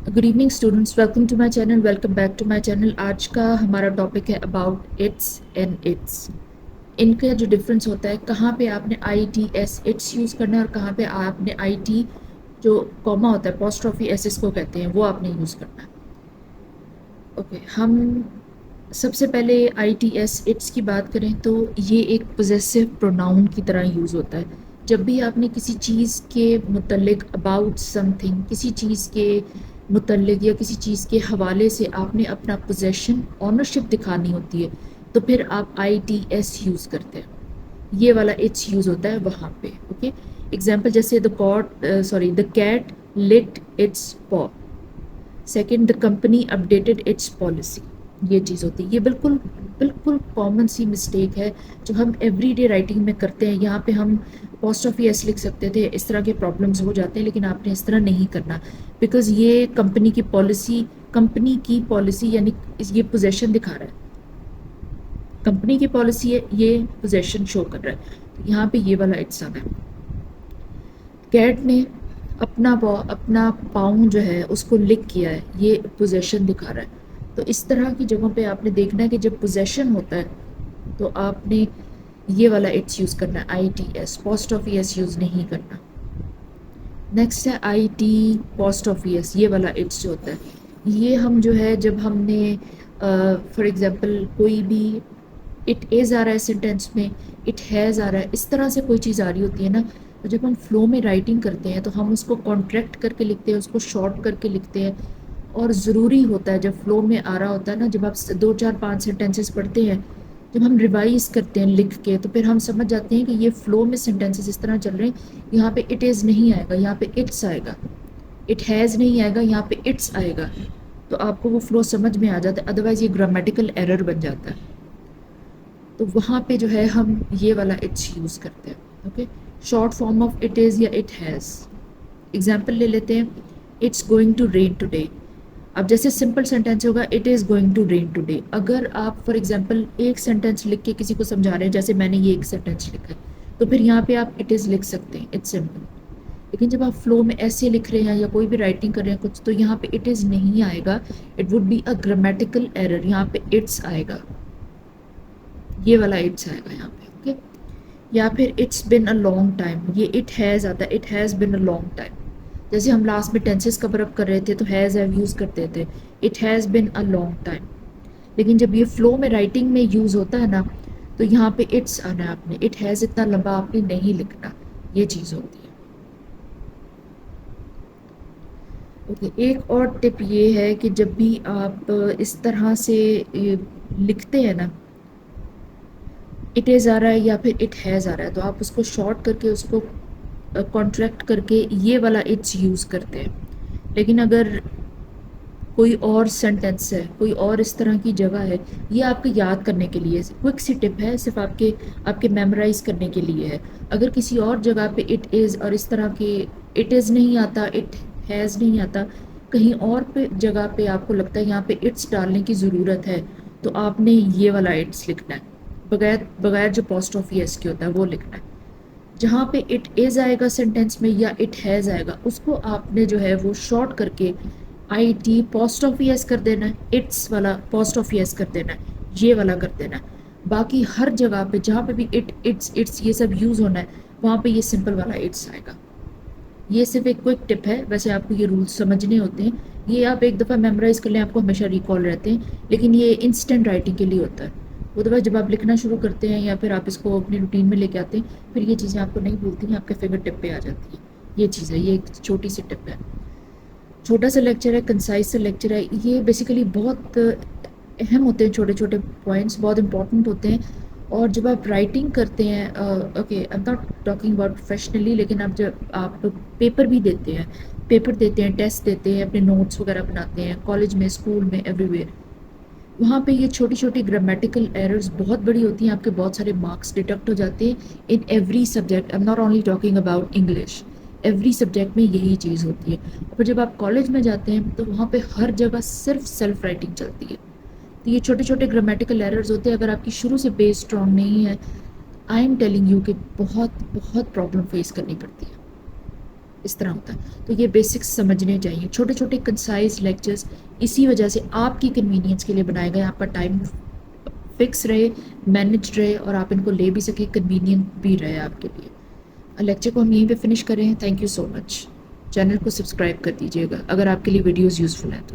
Good evening students, welcome to my channel. Welcome back to my channel. आज का हमारा topic है about it's and it's. इनका जो डिफरेंस होता है, कहाँ पे आपने I T S it's use करना है और कहाँ पे आपने आई टी जो कॉमा होता है अपॉस्ट्रोफी एस इसको कहते हैं वो आपने यूज़ करना है। ओके, हम सबसे पहले आई टी एस इट्स की बात करें तो ये एक पोजेसिव प्रोनाउन की तरह यूज़ होता है। जब भी आपने किसी चीज़ के मुतल्लिक अबाउट समथिंग, किसी चीज़ के मुतल्लिक या किसी चीज़ के हवाले से आपने अपना पोजेशन ऑनरशिप दिखानी होती है तो फिर आप आई टी एस यूज़ करते हैं। ये वाला इट्स यूज़ होता है वहाँ पे। ओके, एग्जाम्पल जैसे द कैट लिट इट्स पॉ। Second, the company updated it's policy. ये चीज़ होती है। ये बिल्कुल बिल्कुल कॉमन सी मिस्टेक है जो हम एवरीडे राइटिंग में करते हैं। यहाँ पे हम पोस्ट एस लिख सकते थे, इस तरह के प्रॉब्लम्स हो जाते हैं, लेकिन आपने इस तरह नहीं करना बिकॉज ये कंपनी की पॉलिसी यानी ये पोजेशन दिखा रहा है। कंपनी की पॉलिसी है, ये पोजेशन शो कर रहा है। तो यहाँ पे ये वाला इट्स आना है। कैट ने अपना पाँव जो है उसको लिक किया है, ये पोजेशन दिखा रहा है। तो इस तरह की जगहों पे आपने देखना है कि जब पोजेशन होता है तो आपने ये वाला इट्स यूज़ करना है, I T S. Post of S use नहीं करना। नेक्स्ट है I T post of S. ये वाला इट्स जो होता है ये हम जो है जब हमने फॉर एग्जांपल कोई भी इट इज़ आ रहा है सेंटेंस में, इट हैज़ आ रहा है, इस तरह से कोई चीज़ आ रही होती है ना, तो जब हम फ्लो में राइटिंग करते हैं तो हम उसको कॉन्ट्रैक्ट करके लिखते हैं, उसको शॉर्ट करके लिखते हैं। और ज़रूरी होता है जब फ्लो में आ रहा होता है ना, जब आप 2 4 5 सेंटेंसेस पढ़ते हैं, जब हम रिवाइज करते हैं लिख के, तो फिर हम समझ जाते हैं कि ये फ्लो में सेंटेंसेस इस तरह चल रहे हैं। यहाँ पे इट इज़ नहीं आएगा, यहाँ पे इट्स आएगा। इट हैज़ नहीं आएगा, यहाँ पे इट्स आएगा। तो आपको वो फ्लो समझ में आ जाता है, अदरवाइज़ ये ग्रामेटिकल एरर बन जाता है। तो वहाँ पे जो है हम ये वाला इट्स यूज़ करते हैं। Okay, short form of it is या इट हैज़। एग्जाम्पल ले लेते हैं, it's going to rain today. अब जैसे सिंपल सेंटेंस होगा it is going to rain today. अगर आप फॉर एग्जांपल एक सेंटेंस लिख के किसी को समझा रहे हैं, जैसे मैंने ये एक सेंटेंस लिखा है, तो फिर यहाँ पे आप इट इज़ लिख सकते हैं, इट्स सिंपल। लेकिन जब आप फ्लो में ऐसे लिख रहे हैं या कोई भी राइटिंग कर रहे हैं कुछ, तो यहाँ पे इट इज़ नहीं आएगा, it would be a grammatical error. यहाँ पे इट्स आएगा, ये वाला इट्स आएगा यहाँ पे। ओके, या फिर it's been a long time, ये इट हैज़ आता है, it has been a long time. जैसे हम लास्ट में टेंसेस कवर अप कर रहे थे तो हैज़ हैव यूज़ करते थे, it has been a long time. लेकिन जब ये फ्लो में राइटिंग में यूज़ होता है ना, तो यहाँ पे इट्स आना है आपने, इट हैज़ इतना लंबा आपने नहीं लिखना, ये चीज़ होती है। ओके, एक और टिप ये है कि जब भी आप इस तरह से लिखते हैं ना, इट इज़ आ रहा है या फिर इट हैज़ आ रहा है, तो आप उसको शॉर्ट करके उसको कॉन्ट्रैक्ट करके ये वाला इट्स यूज़ करते हैं। लेकिन अगर कोई और सेंटेंस है, कोई और इस तरह की जगह है, ये आपको याद करने के लिए क्विक सी टिप है, सिर्फ आपके मेमोराइज करने के लिए है। अगर किसी और जगह पे इट इज़ और इस तरह के इट इज़ नहीं आता, इट हैज़ नहीं आता, कहीं और पे जगह पे आपको लगता है यहाँ पे इट्स डालने की ज़रूरत है, तो आपने ये वाला इट्स लिखना है, बगैर बगैर जो पोस्ट ऑफ एस के होता है वो लिखना है। जहाँ पे इट इज़ आएगा सेंटेंस में या इट हैज़ आएगा, उसको आपने जो है वो शॉर्ट करके I T post of S कर देना है, इट्स वाला पोस्ट ऑफ एस कर देना है, ये वाला कर देना है। बाकी हर जगह पे जहाँ पे भी इट्स ये सब यूज़ होना है, वहाँ पे ये सिंपल वाला इट्स आएगा। ये सिर्फ एक क्विक टिप है, वैसे आपको ये रूल्स समझने होते हैं, ये आप एक दफ़ा मेमोराइज़ कर लें, आपको हमेशा रिकॉल रहते हैं, लेकिन ये इंस्टेंट राइटिंग के लिए होता है। अदरवाइज जब आप लिखना शुरू करते हैं या फिर आप इसको अपनी रूटीन में लेके आते हैं, फिर ये चीज़ें आपको नहीं भूलती हैं, आपके फिंगर टिप पे आ जाती है। ये चीज़ है, ये एक छोटी सी टिप है। छोटा सा लेक्चर है, कंसाइज सा लेक्चर है, ये बेसिकली बहुत अहम होते हैं, छोटे छोटे पॉइंट्स बहुत इंपॉर्टेंट होते हैं। और जब आप राइटिंग करते हैं, okay I am not talking about professionally, लेकिन आप जब आप पेपर भी देते हैं, टेस्ट देते हैं, अपने नोट्स वगैरह बनाते हैं, कॉलेज में, स्कूल में, एवरीवेयर, वहाँ पे ये छोटी छोटी ग्रामेटिकल एरर्स बहुत बड़ी होती हैं, आपके बहुत सारे मार्क्स डिडक्ट हो जाते हैं in every subject. I am not only talking about English, every subject में यही चीज़ होती है। और जब आप कॉलेज में जाते हैं तो वहाँ पे हर जगह सिर्फ सेल्फ राइटिंग चलती है, तो ये छोटे छोटे ग्रामेटिकल एरर्स होते हैं। अगर आपकी शुरू से बेस स्ट्रॉन्ग नहीं है, आई एम टेलिंग यू कि बहुत बहुत प्रॉब्लम फेस करनी पड़ती है। اس طرح ہوتا ہے. تو یہ بیسکس سمجھنے چاہیے. چھوٹے چھوٹے کنسائز لیکچرز اسی وجہ سے آپ کی کنوینئنس کے لیے بنائے گئے. آپ کا ٹائم فکس رہے, مینج رہے, اور آپ ان کو لے بھی سکیں, کنوینئنٹ بھی رہے آپ کے لیے. لیکچر کو ہم یہیں پہ فنش کریں. Thank you so much. Channel کو سبسکرائب کر دیجیے گا اگر آپ کے لیے ویڈیوز یوزفل ہیں تو.